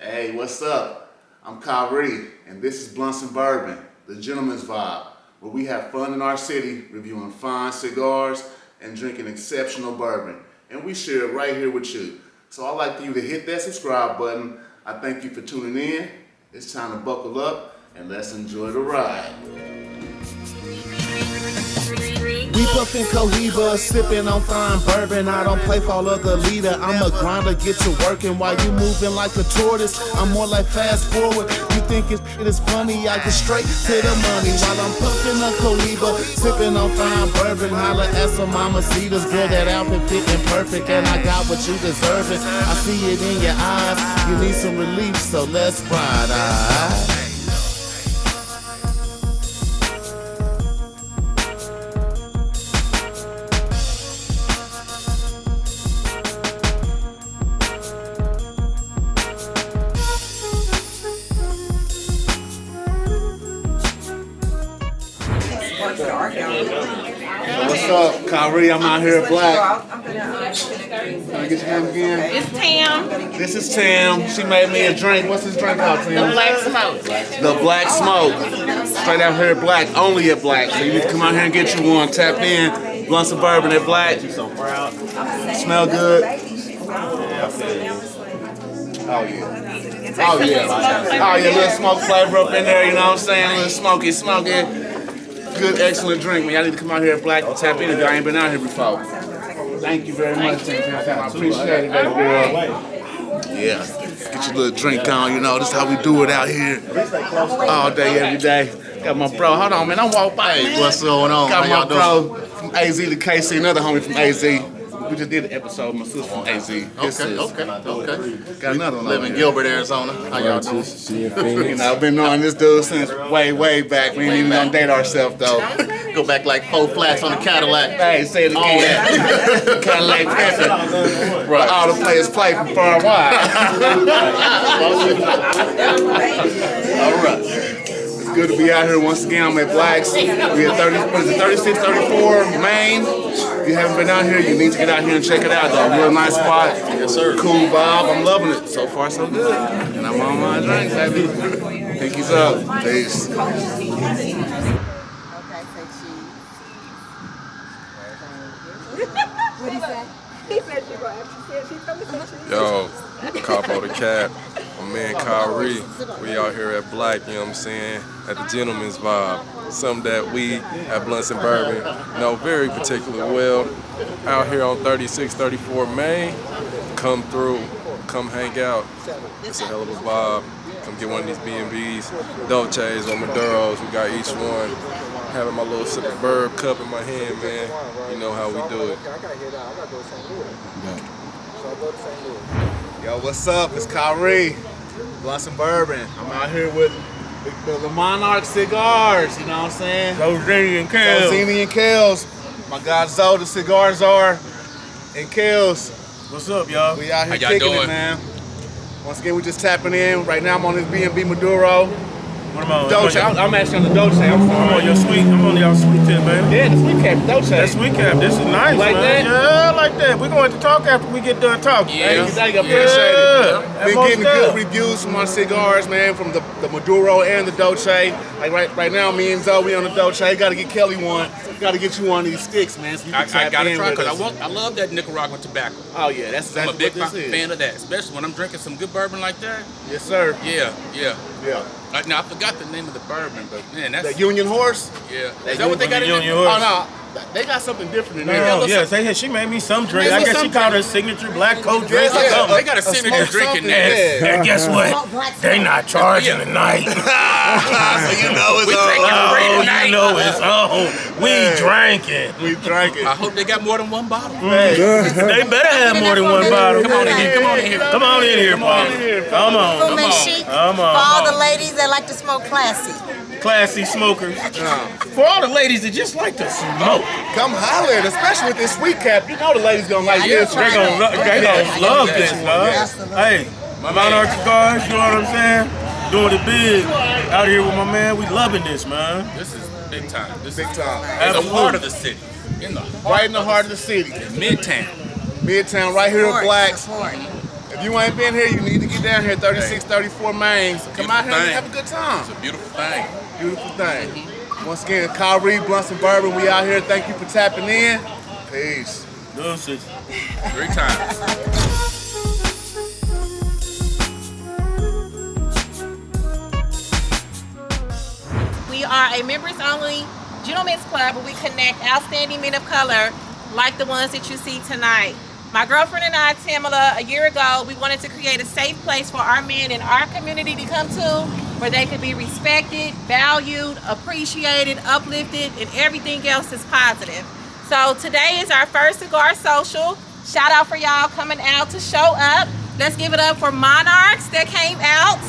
Hey, what's up? I'm Kyrie, and this is Blunts and Bourbon, the gentleman's vibe, where we have fun in our city, reviewing fine cigars and drinking exceptional bourbon. And we share it right here with you. So I'd like for you to hit that subscribe button. I thank you for tuning in. It's time to buckle up and let's enjoy the ride. We puffin' Cohiba, sippin' on fine bourbon. I don't play for all other leader. I'm a grinder, get to working while you moving like a tortoise. I'm more like fast forward. You think it is funny? I get straight to the money while I'm puffin' a Cohiba, sippin' on fine bourbon. Holla at some mamacitas, girl, that outfit fitting perfect, and I got what you deserving. I see it in your eyes. You need some relief, so let's ride. What's up, Kyrie? I'm out here at Blakk. Can I get your name again? It's Tam. This is Tam. She made me a drink. What's this drink called, Tam? The Blakk Smoke. The Blakk Smoke. Straight out here at Blakk. Only at Blakk. So you need to come out here and get you one. Tap in. Blunts and Bourbon at Blakk. You so proud. Smell good. Oh yeah. Oh yeah. Oh yeah. Little smoke flavor up in there. You know what I'm saying? A little smoky. Good, excellent drink, man. Y'all need to come out here at Blakk and tap in if y'all ain't been out here before. Thank you very much, Tam. I appreciate it, baby girl. Yeah, get your little drink on, you know. This is how we do it out here. All day, every day. Got my bro. Hold on, man. I'm walking by. Hey, what's going on? Got my bro from AZ to KC, another homie from AZ. We just did an episode with my sister from AZ. Okay. Got another one. Live in Gilbert, Arizona. How y'all doing? You know, I've been knowing this dude since way back. We ain't even gonna date ourselves though. Go back like 4 flats on the Cadillac. Hey, say it again. Cadillac Panther. Right. All the players play from far and wide. All right. It's good to be out here once again. I'm at Black's. We at 36, 34 Main. If you haven't been out here, you need to get out here and check it out, though. Real nice spot. Yes, sir. Cool vibe. I'm loving it. So far, so good. And I'm on my drinks, baby. Pinkies up. Peace. What he say? He said she gonna have she told me she Yo, Capo the Cap, my man Kyrie. We out here at Blakk, you know what I'm saying, at the gentleman's vibe. Something that we at Blunts and Bourbon know very particularly well. Out here on 36, 34 Main, come through, come hang out. It's a hell of a vibe. Come get one of these B&Bs, Dolces or Maduros, we got each one. Having my little sip of Bourbon cup in my hand, man. You know how we do it. Yo, what's up? It's Kyrie, Blunts and Bourbon. I'm out here with the Monarch cigars, you know what I'm saying? Zozini and Kels. Zozini and Kels. My guy Zo, the cigar czar, and Kels. What's up, y'all? We out here How y'all kicking doing? it, man. Once again, we just tapping in. Right now, I'm on this B&B Maduro. What am I on? Dolce. I'm actually on the Dolce. I'm on your sweet. I'm on y'all sweet tip, man. Yeah, the sweet cap Dolce. That sweet cap. This is nice, Like man. that? Yeah, I like that. We're going to talk after we get done talking. Thank you, appreciate Yeah. it. Been getting good reviews from our cigars, man, from the Maduro and the Dolce. Like right now, me and Zoe, we on the Dolce. Got to get Kelly one. Got to get you one of these sticks, man. So you can I tap gotta in try with because us. I love that Nicaraguan tobacco. Oh yeah, that's I'm exactly a big what this is. fan of that, especially when I'm drinking some good bourbon like that. Yes, sir. Yeah. Yeah. Now I forgot the name of the bourbon, but man, that's The Union Horse. yeah. Is that what they got in Union there? Horse. Oh no, they got something different in there. No, yes, she made me some drink. I guess she called her signature black coat drink or Yeah, something. They got a signature drink in there. Yeah. And guess what? They not charging tonight. So you know it's We drinking on. free Oh, tonight. you know it's on. We drinking. We drinking. I hope they got more than one bottle. They better have more than one bottle. Come on in here. Come on in here. Come on in here, Paul. Come on. Full and chic Come for on. all the ladies that like to smoke classy. Classy smokers. For all the ladies that just like to smoke. Come holler, at us, especially with this sweet cap. You know the ladies gonna like this. They gonna love this, dog. Hey, Monarch Cigars, you know what I'm saying? Doing it big out here with my man. We loving this, man. This is big time. This Big is time. in the heart of the city. In the Right in the heart of the city. Midtown. Midtown, right here at Support, Black's. support. If you ain't been here, you need to get down here, 3634 Main. So come out here and have a good time. It's a beautiful thing. Beautiful thing. Once again, Kyrie, Blunts and Bourbon, we out here. Thank you for tapping in. Peace. Deuces. Great times. We are a members-only gentlemen's club where we connect outstanding men of color like the ones that you see tonight. My girlfriend and I, Tamala, a year ago, we wanted to create a safe place for our men in our community to come to where they could be respected, valued, appreciated, uplifted, and everything else is positive. So today is our first cigar social. Shout out for y'all coming out to show up. Let's give it up for Monarchs that came out.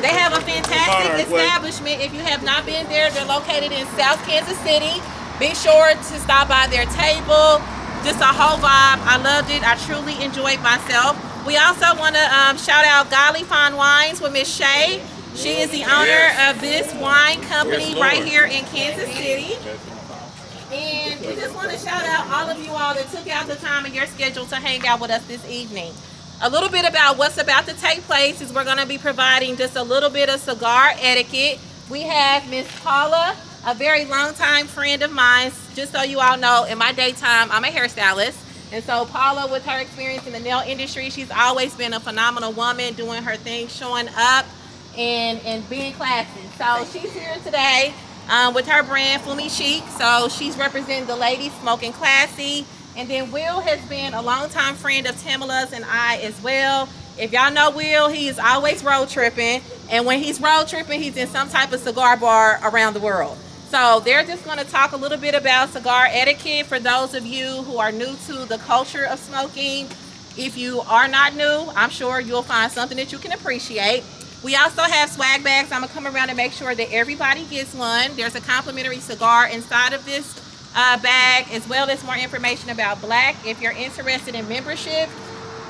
They have a fantastic establishment. If you have not been there, they're located in South Kansas City. Be sure to stop by their table. Just a whole vibe. I loved it. I truly enjoyed myself. We also want to shout out Golly Fine Wines with Miss Shay. She is the owner of this wine company right here in Kansas City. And we just want to shout out all of you all that took out the time in your schedule to hang out with us this evening. A little bit about what's about to take place is we're going to be providing just a little bit of cigar etiquette. We have Miss Paula, a very long-time friend of mine. Just so you all know, in my daytime, I'm a hairstylist. And so Paula, with her experience in the nail industry, she's always been a phenomenal woman, doing her thing, showing up and being classy. So she's here today with her brand, Fumi Chic. So she's representing the ladies smoking classy. And then Will has been a longtime friend of Tamala's and I as well. If y'all know Will, he is always road tripping. And when he's road tripping, he's in some type of cigar bar around the world. So they're just going to talk a little bit about cigar etiquette for those of you who are new to the culture of smoking. If you are not new, I'm sure you'll find something that you can appreciate. We also have swag bags. I'm going to come around and make sure that everybody gets one. There's a complimentary cigar inside of this bag, as well as more information about Blakk. If you're interested in membership,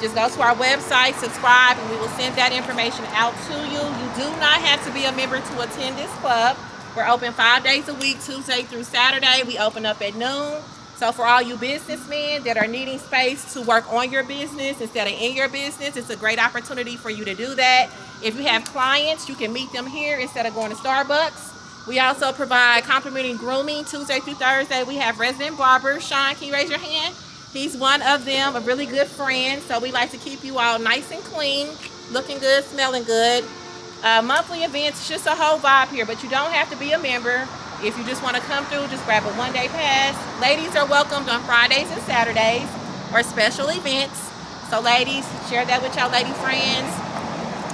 just go to our website, subscribe, and we will send that information out to you. You do not have to be a member to attend this club. We're open 5 days a week, Tuesday through Saturday. We open up at noon. So for all you businessmen that are needing space to work on your business instead of in your business, it's a great opportunity for you to do that. If you have clients, you can meet them here instead of going to Starbucks. We also provide complimentary grooming Tuesday through Thursday. We have resident barbers. Sean, can you raise your hand? He's one of them, a really good friend. So we like to keep you all nice and clean, looking good, smelling good. Monthly events, just a whole vibe here, but you don't have to be a member. If you just want to come through, just grab a one-day pass. Ladies are welcomed on Fridays and Saturdays or special events. So ladies, share that with y'all lady friends.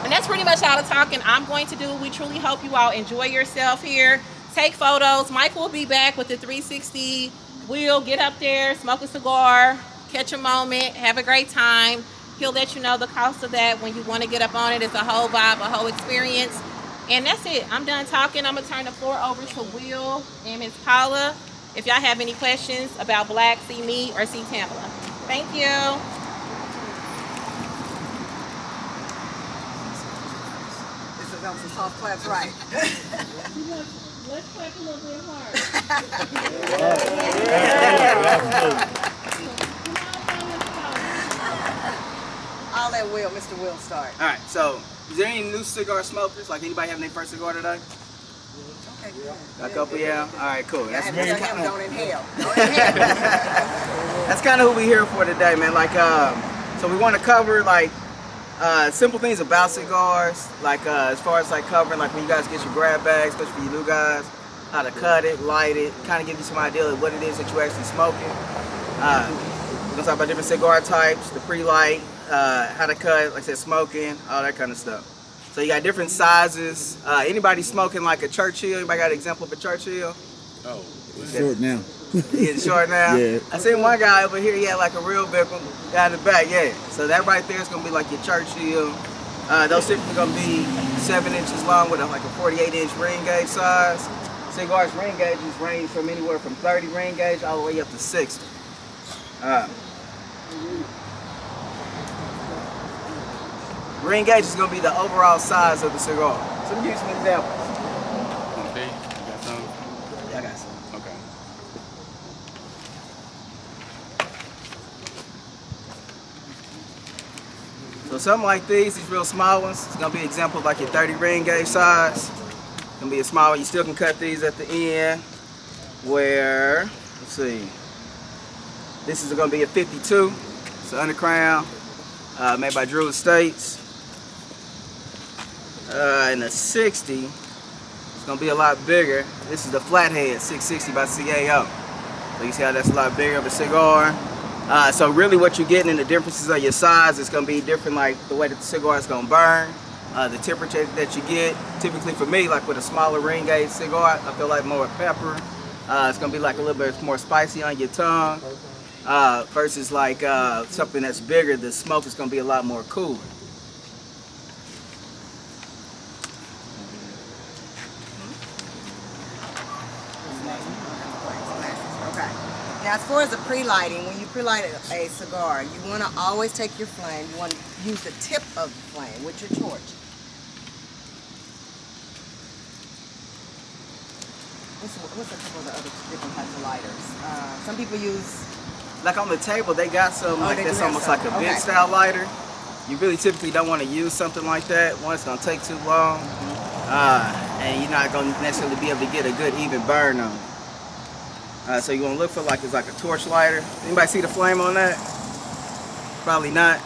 And that's pretty much all the talking I'm going to do. We truly hope you all enjoy yourself here. Take photos. Mike will be back with the 360 wheel. Get up there, smoke a cigar, catch a moment, have a great time. He'll let you know the cost of that when you want to get up on it. It's a whole vibe, a whole experience. And that's it. I'm done talking. I'm going to turn the floor over to Will and Ms. Paula. If y'all have any questions about Blakk, see me or see Tamala. Thank you. This is some soft claps, right? Let's clap a little bit hard. I'll let Mr. Will start. All right, so is there any new cigar smokers? Like anybody having their first cigar today? Okay. A couple, yeah. All right, cool. That's Don't inhale. that's kind of who we here for today, man. Like, so we want to cover like simple things about cigars, like as far as like covering like when you guys get your grab bags, especially for you new guys, how to cut it, light it, kind of give you some idea of what it is that you're actually smoking. We're gonna talk about different cigar types, the pre-light, how to cut, like I said, smoking, all that kind of stuff. So you got different sizes. Anybody smoking like a Churchill? Anybody got an example of a Churchill? Oh, It's short now. Getting short now? Yeah. I seen one guy over here, he had like a real big one down the back, yeah. So that right there is gonna be like your Churchill. Those typically gonna be 7 inches long with like a 48-inch ring gauge size. Cigars ring gauges range from anywhere from 30 ring gauge all the way up to 60. Ring gauge is going to be the overall size of the cigar. So let me give you some examples. okay. You got some? Yeah, I got some. Okay. So something like these real small ones, it's gonna be an example of like your 30 ring gauge size. It's gonna be a small one. You still can cut these at the end where, let's see, this is gonna be a 52. It's an undercrown, made by Drew Estates. And a 60, it's gonna be a lot bigger. This is the flathead 660 by CAO. So you see how that's a lot bigger of a cigar. So really what you're getting in the differences of your size is going to be different, like the way that the cigar is going to burn, the temperature that you get. Typically for me, like with a smaller ring gauge cigar, I feel like more pepper. It's going to be like a little bit more spicy on your tongue versus like something that's bigger. The smoke is going to be a lot more cool. Now, as far as the pre-lighting, when you pre-light a cigar, you want to always take your flame. You want to use the tip of the flame with your torch. What's a couple of the other different types of lighters? Some people use... Like on the table, they got some like that's almost some. like a big style lighter. You really typically don't want to use something like that. One, it's going to take too long, and you're not going to necessarily be able to get a good even burn on it. So you're gonna look for like it's like a torch lighter. Anybody see the flame on that? Probably not.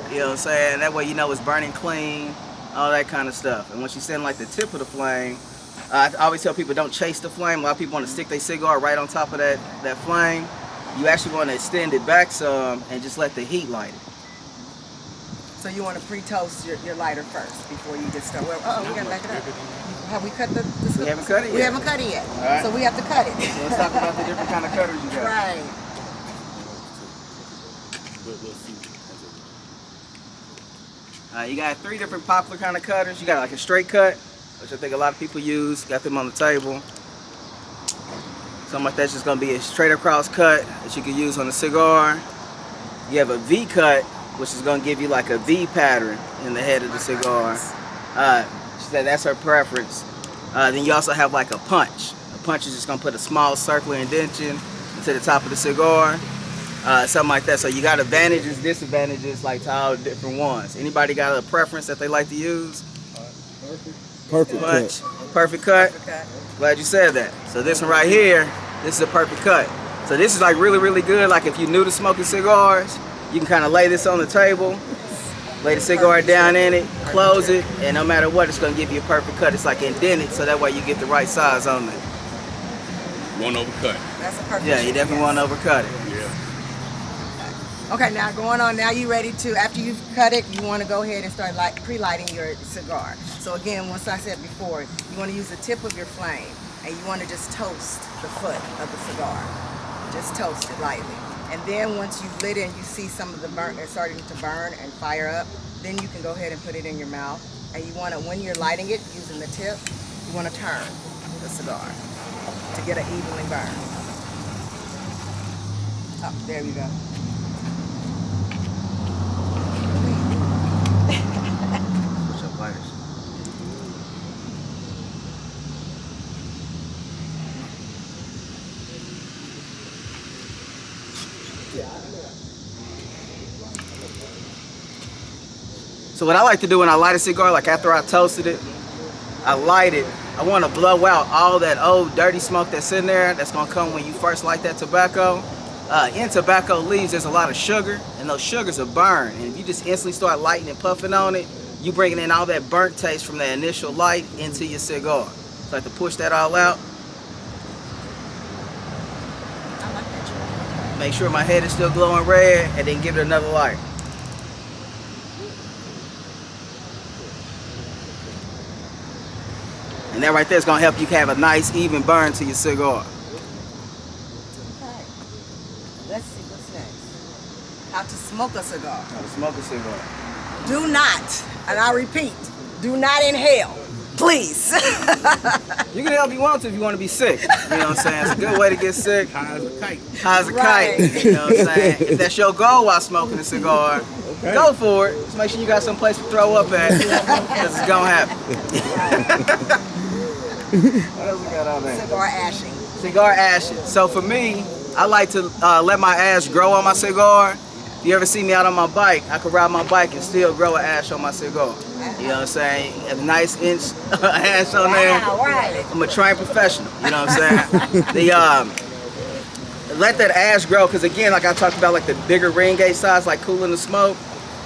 You know what I'm saying? That way you know it's burning clean, all that kind of stuff. And once you send like the tip of the flame, I always tell people don't chase the flame. A lot of people want to stick their cigar right on top of that flame. You actually want to extend it back some and just let the heat light it. So you want to pre-toast your lighter first before you get started. Well, we gotta back it up. Have we cut the We haven't cut it yet. We haven't cut it yet. All right. So we have to cut it. So let's talk about the different kind of cutters you got. Right. You got 3 different popular kind of cutters. You got like a straight cut, which I think a lot of people use. Got them on the table. Something like that's just gonna be a straight across cut that you can use on a cigar. You have a V cut, which is gonna give you like a V pattern in the head of the cigar. She said that's her preference. Then you also have like a punch. A punch is just gonna put a small circular indentation into the top of the cigar. Something like that. So you got advantages, disadvantages, like to all different ones. Anybody got a preference that they like to use? Perfect punch. cut. Perfect cut. Glad you said that. So this one right here, this is a perfect cut. So this is like really, really good. Like if you're new to smoking cigars, you can kind of lay this on the table, lay the cigar down in it, close it, and no matter what, it's going to give you a perfect cut. It's like indented, so that way you get the right size on it. One overcut. That's a perfect. Yeah, you definitely want to overcut it. Okay, now going on, now you ready to, after you've cut it, you want to go ahead and start pre-lighting your cigar. So again, once I said before, you want to use the tip of your flame, and you want to just toast the foot of the cigar. Just toast it lightly. And then once you've lit it and you see some of the burn starting to burn and fire up, then you can go ahead and put it in your mouth. And you want to, when you're lighting it, using the tip, you want to turn the cigar to get an evenly burn. Oh, there you go. Switch up lighters. So what I like to do when I light a cigar, like after I toasted it, I light it. I want to blow out all that old dirty smoke that's in there that's going to come when you first light that tobacco. In tobacco leaves, there's a lot of sugar, and those sugars are burned. And if you just instantly start lighting and puffing on it, you bringing in all that burnt taste from the initial light into your cigar. So I like to push that all out. I like that. Make sure my head is still glowing red, and then give it another light. And that right there is going to help you have a nice even burn to your cigar. Okay. Let's see what's next. How to smoke a cigar. How to smoke a cigar. Do not, and I repeat, do not inhale. Please. You can help if you want to if you want to be sick. You know what I'm saying? It's a good way to get sick. High as a kite. High as a Right. kite. You know what I'm saying? If that's your goal while smoking a cigar, go for it. Just make sure you got some place to throw up at, because it's going to happen. What else we got on there? Cigar ashing. Cigar ashes. So for me, I like to let my ash grow on my cigar. If you ever see me out on my bike, I could ride my bike and still grow an ash on my cigar. You know what I'm saying? A nice inch ash on there. I'm a trained professional. You know what I'm saying? Let that ash grow, because again, like I talked about, like the bigger ring gauge size, like cooling the smoke.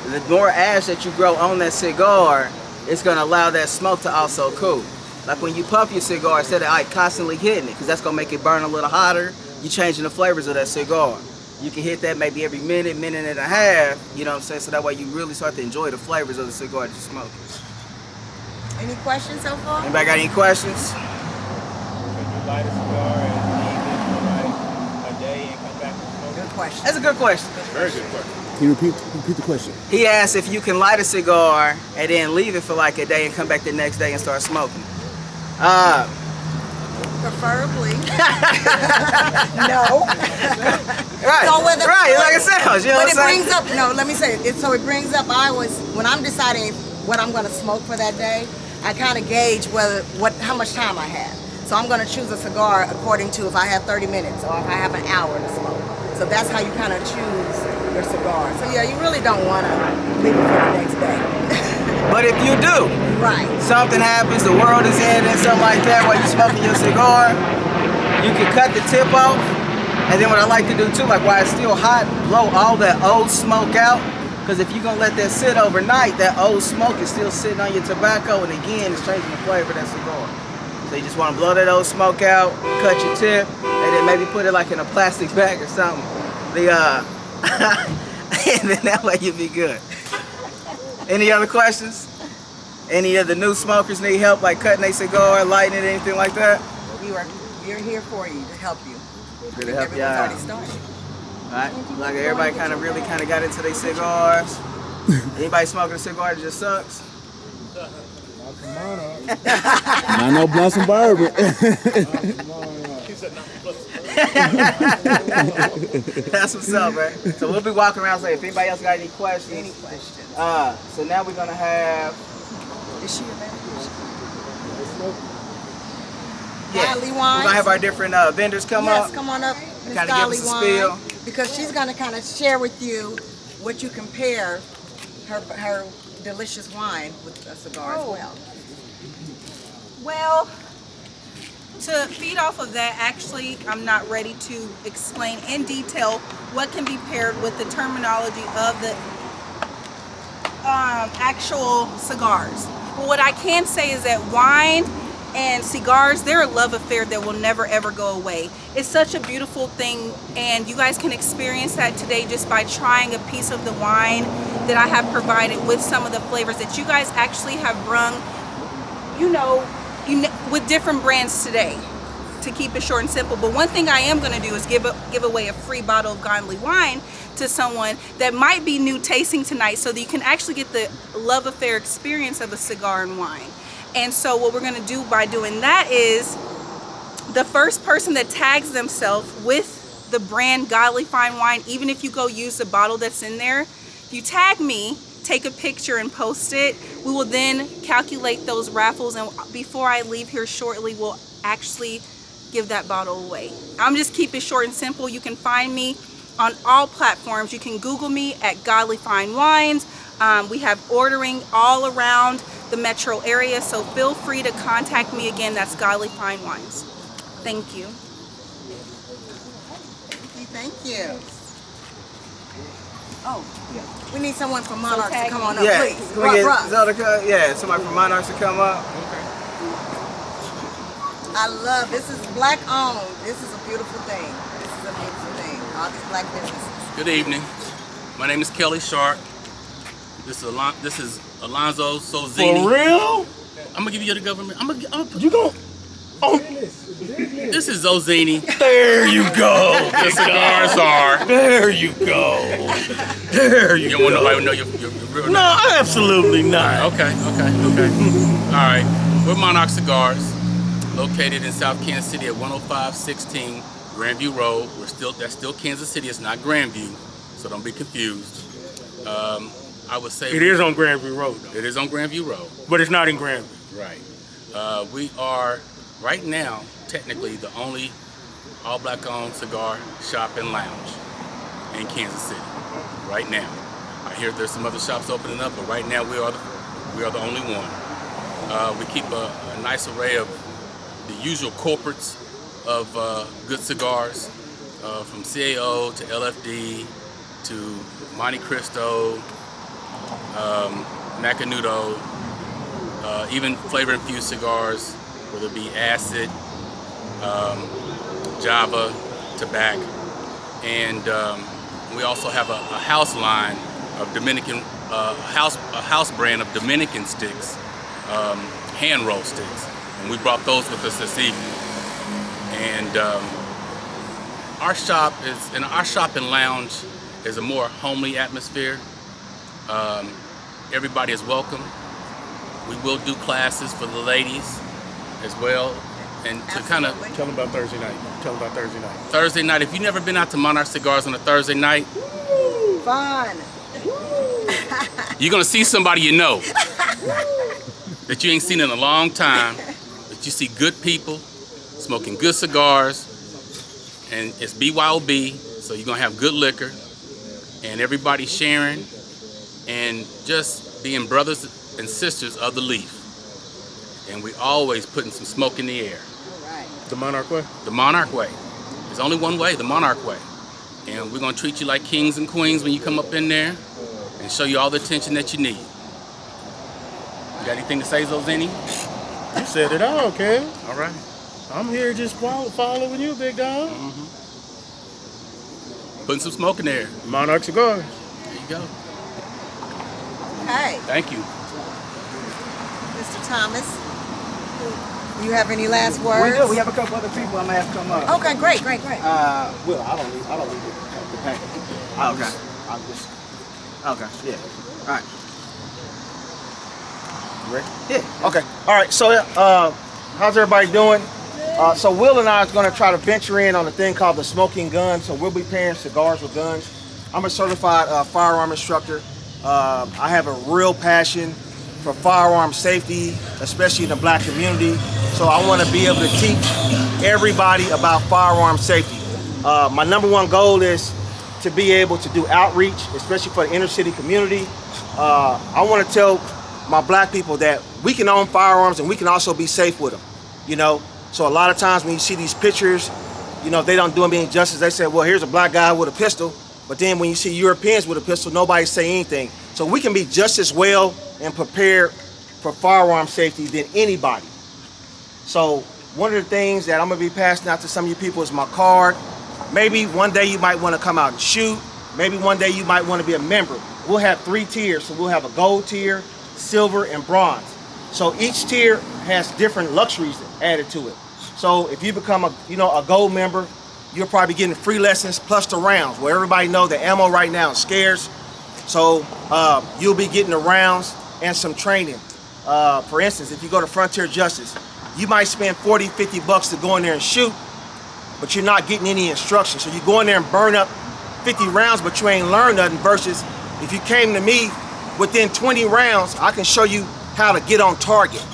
The more ash that you grow on that cigar, it's gonna allow that smoke to also cool. Like when you puff your cigar, instead of like constantly hitting it, because that's gonna make it burn a little hotter, you're changing the flavors of that cigar. You can hit that maybe every minute and a half, you know what I'm saying? So that way you really start to enjoy the flavors of the cigar that you smoke. Any questions so far? Anybody got any questions? Can you light a cigar and leave it for like a day and come back and smoke? Good question. That's a good question. Very good question. Can you repeat the question? He asked if you can light a cigar and then leave it for like a day and come back the next day and start smoking. Preferably. No. Right. So whether, right. Like it sounds. You know but what I'm saying? it brings up. No. Let me say it. So it brings up. When I'm deciding what I'm going to smoke for that day, I kind of gauge how much time I have. So I'm going to choose a cigar according to if I have 30 minutes or if I have an hour to smoke. So that's how you kind of choose your cigar. So yeah, you really don't want to leave it for the next day. But if you do, right, something happens, the world is ending, something like that, while you're smoking your cigar, you can cut the tip off. And then what I like to do too, like while it's still hot, blow all that old smoke out. Because if you're going to let that sit overnight, that old smoke is still sitting on your tobacco, and again, it's changing the flavor of that cigar. So you just want to blow that old smoke out, cut your tip, and then maybe put it like in a plastic bag or something. And then that way you'll be good. Any other questions? Any of the new smokers need help, like cutting a cigar, lighting it, anything like that? We're here for you to help you. Good to help you out. Everyone's already started. Right? Like everybody really got into their cigars. Anybody smoking a cigar that just sucks? I know blunts and bourbon. That's what's up, man. So we'll be walking around saying if anybody else got any questions. So now we're gonna have. Is she available? Yeah. Godly We're Wines. gonna have our different vendors come up. Yes, come on up, Miss Kind of give Godly us a Wine, spiel. because she's gonna kind of share with you what you compare her delicious wine with a cigar as well. Well, to feed off of that, actually, I'm not ready to explain in detail what can be paired with the terminology of the actual cigars. But what I can say is that wine and cigars, they're a love affair that will never ever go away. It's such a beautiful thing, and you guys can experience that today just by trying a piece of the wine that I have provided with some of the flavors that you guys actually have brung, with different brands today, to keep it short and simple. But one thing I am going to do is give away a free bottle of Godly Wine to someone that might be new tasting tonight, so that you can actually get the love affair experience of a cigar and wine. And so what we're going to do by doing that is the first person that tags themselves with the brand Godly Fine Wine, even if you go use the bottle that's in there, if you tag me, take a picture and post it, we will then calculate those raffles, and before I leave here shortly, we'll actually give that bottle away. I'm just keep it short and simple. You can find me on all platforms. You can Google me at Godly Fine Wines. We have ordering all around the metro area, so feel free to contact me. Again, that's Godly Fine Wines. Thank you. Thank you. Oh, we need someone from Monarch to come on up, Yeah. please. Can we get Zelda? Yeah, somebody from Monarchs to come up. I love, this is Black owned. This is a beautiful thing. This is a beautiful thing. All these Black businesses. Good evening. My name is Kelly Sharp. This is Alonzo Sozini. For real? I'm gonna give you the government. I'm gonna put You go. Oh, This is Zozini. there you go. The cigars are. There you go. There you You go. want nobody to know your real name? No, absolutely not. Okay. All right. We're Monarch Cigars, located in South Kansas City at 10516 Grandview Road. That's still Kansas City. It's not Grandview, so don't be confused. I would say It is on Grandview Road, though. It is on Grandview Road. But it's not in Grandview. Right. We are right now technically the only all black owned cigar shop and lounge in Kansas City. right now. I hear there's some other shops opening up, but right now we are the only one. We keep a nice array of the usual corporates of good cigars, from CAO to LFD to Monte Cristo, Macanudo, even flavor-infused cigars, whether it be acid, Java, tobacco, and we also have a house line of Dominican, a house brand of Dominican sticks, hand roll sticks, and we brought those with us this evening. And our shop and lounge is a more homely atmosphere. Everybody is welcome. We will do classes for the ladies as well. And to kind of Tell them about Thursday night. Thursday night, if you've never been out to Monarch Cigars on a Thursday night, Fun. you're gonna see somebody you know that you ain't seen in a long time. That you see good people smoking good cigars, and it's BYOB, so you're gonna have good liquor, and everybody sharing, and just being brothers and sisters of the leaf. And we always putting some smoke in the air. The Monarch way? The Monarch way. There's only one way, the Monarch way. And we're gonna treat you like kings and queens when you come up in there and show you all the attention that you need. You got anything to say, Zozini? You said it all, Kev. All right. I'm here just following you, big dog. Putting some smoke in there. Monarch Cigars. There you go. Okay, Thank you. Mr. Thomas, you have any last We words? do. We have a couple other people I may have come up. Okay, great. Will, I don't need the package. Oh, okay. I'm just. Okay. Yeah. All right. You ready? Yeah. Okay. All right. So, how's everybody doing? So Will and I is going to try to venture in on a thing called the smoking gun. So we'll be pairing cigars with guns. I'm a certified firearm instructor. I have a real passion for firearm safety, especially in the Black community. So I want to be able to teach everybody about firearm safety. My number one goal is to be able to do outreach, especially for the inner city community. I want to tell my Black people that we can own firearms and we can also be safe with them, you know? So a lot of times when you see these pictures, you know, they don't do them any justice. They say, well, here's a Black guy with a pistol. But then when you see Europeans with a pistol, nobody say anything. So we can be just as well and prepared for firearm safety than anybody. So one of the things that I'm gonna be passing out to some of you people is my card. Maybe one day you might wanna come out and shoot. Maybe one day you might wanna be a member. We'll have 3 tiers. So we'll have a gold tier, silver, and bronze. So each tier has different luxuries added to it. So if you become a gold member, you're probably getting free lessons plus the rounds, where everybody know the ammo right now is scarce. So you'll be getting the rounds and some training. For instance, if you go to Frontier Justice, you might spend 40, 50 bucks to go in there and shoot, but you're not getting any instruction. So you go in there and burn up 50 rounds, but you ain't learned nothing, versus if you came to me within 20 rounds, I can show you how to get on target.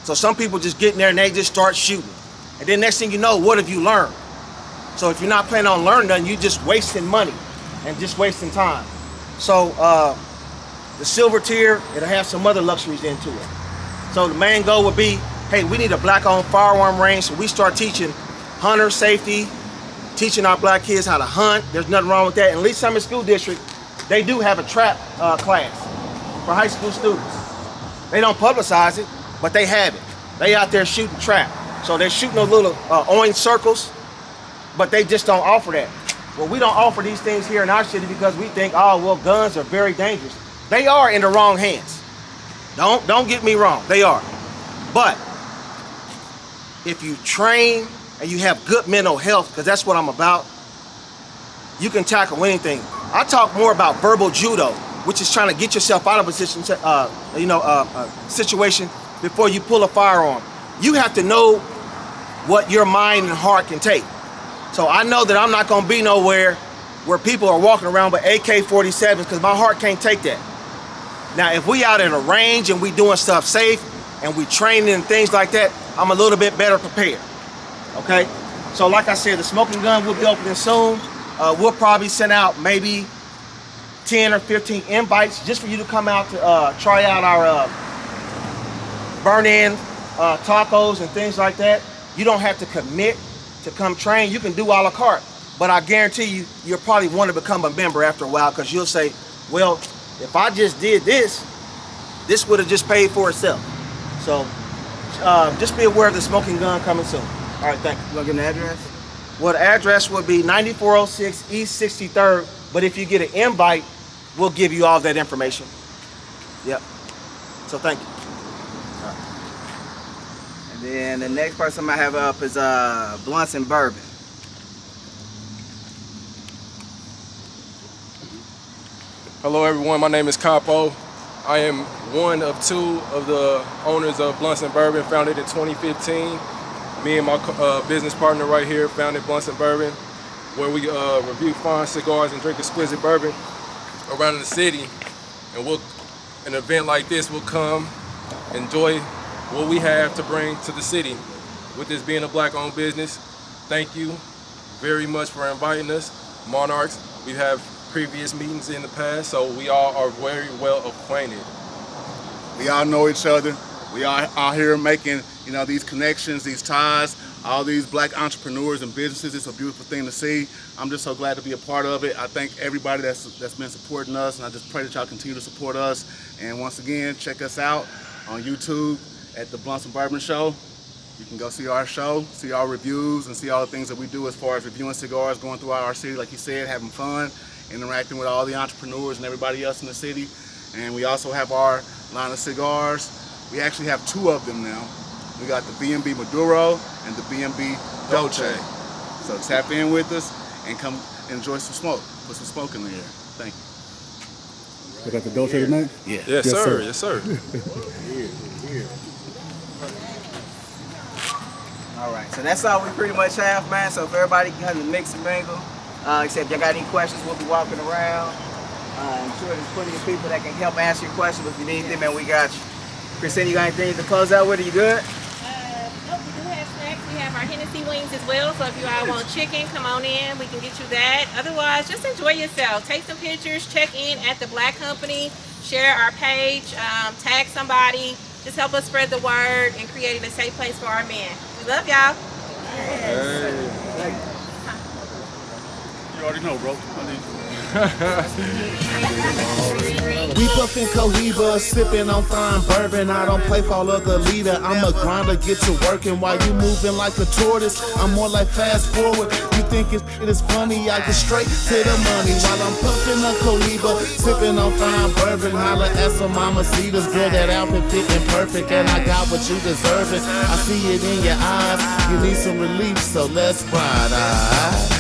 So some people just get in there and they just start shooting. And then next thing you know, what have you learned? So if you're not planning on learning nothing, you're just wasting money and just wasting time. So the silver tier, it'll have some other luxuries into it. So the main goal would be, hey, we need a Black-owned firearm range, so we start teaching hunter safety, teaching our Black kids how to hunt. There's nothing wrong with that. In Lee Summit School District, they do have a trap class for high school students. They don't publicize it, but they have it. They out there shooting trap. So they're shooting those little orange circles, but they just don't offer that. Well, we don't offer these things here in our city because we think, oh, well, guns are very dangerous. They are in the wrong hands. Don't get me wrong, they are. But if you train and you have good mental health, because that's what I'm about, you can tackle anything. I talk more about verbal judo, which is trying to get yourself out of a situation before you pull a firearm. You have to know what your mind and heart can take. So I know that I'm not gonna be nowhere where people are walking around with AK-47s, because my heart can't take that. Now, if we out at a range and we doing stuff safe and we training and things like that, I'm a little bit better prepared, okay? So like I said, the smoking gun will be opening soon. We'll probably send out maybe 10 or 15 invites just for you to come out to try out our burn-in tacos and things like that. You don't have to commit to come train. You can do a la carte. But I guarantee you, you'll probably want to become a member after a while because you'll say, well, if I just did this, this would have just paid for itself. So just be aware of the smoking gun coming soon. All right, thank you. You want to give them the address? Well, the address would be 9406 East 63rd, but if you get an invite, we'll give you all that information. Yep. So thank you. All right. And then the next person I have up is Blunts and Bourbon. Hello everyone, my name is Capo. I am one of two of the owners of Blunts and Bourbon, founded in 2015. Me and my business partner right here founded Blunts and Bourbon, where we review fine cigars and drink exquisite bourbon around the city. And an event like this will come, enjoy what we have to bring to the city. With this being a Black-owned business, thank you very much for inviting us. Monarchs, we have previous meetings in the past, so we all are very well acquainted. We all know each other. We are out here making, you know, these connections, these ties, all these Black entrepreneurs and businesses. It's a beautiful thing to see. I'm just so glad to be a part of it. I thank everybody that's been supporting us, and I just pray that y'all continue to support us. And once again, check us out on YouTube at the Blunts and Bourbon Show. You can go see our show, see our reviews, and see all the things that we do as far as reviewing cigars, going throughout our city, like you said, having fun, interacting with all the entrepreneurs and everybody else in the city. And we also have our line of cigars. We actually have two of them now. We got the B&B Maduro and the B&B Dolce. So tap in with us and come enjoy some smoke. Put some smoke in the air. Thank you. We got the Dolce tonight? Yeah. Yes, sir. Yes, sir. All right, so that's all we pretty much have, man. So if everybody can kind of mix and mingle, except if y'all got any questions, we'll be walking around. I'm sure there's plenty of people that can help answer your questions. If you need them, man, we got you. Christine, you got anything to close out with? Are you good? Nope, we do have snacks. We have our Hennessy wings as well. So if you all want chicken, come on in. We can get you that. Otherwise, just enjoy yourself. Take some pictures. Check in at the Blakk Company. Share our page. Tag somebody. Just help us spread the word and creating a safe place for our men. We love y'all. Hey. You already know, bro. We puffin' Cohiba, sippin' on fine bourbon. I don't play for the leader. I'm a grinder, get to working while you moving like a tortoise. I'm more like fast forward. You think it is funny? I get straight to the money while I'm puffin' a Cohiba, sippin' on fine bourbon. Holla at some mamacitas, girl, that outfit fitting perfect, and I got what you deserving. I see it in your eyes. You need some relief, so let's ride.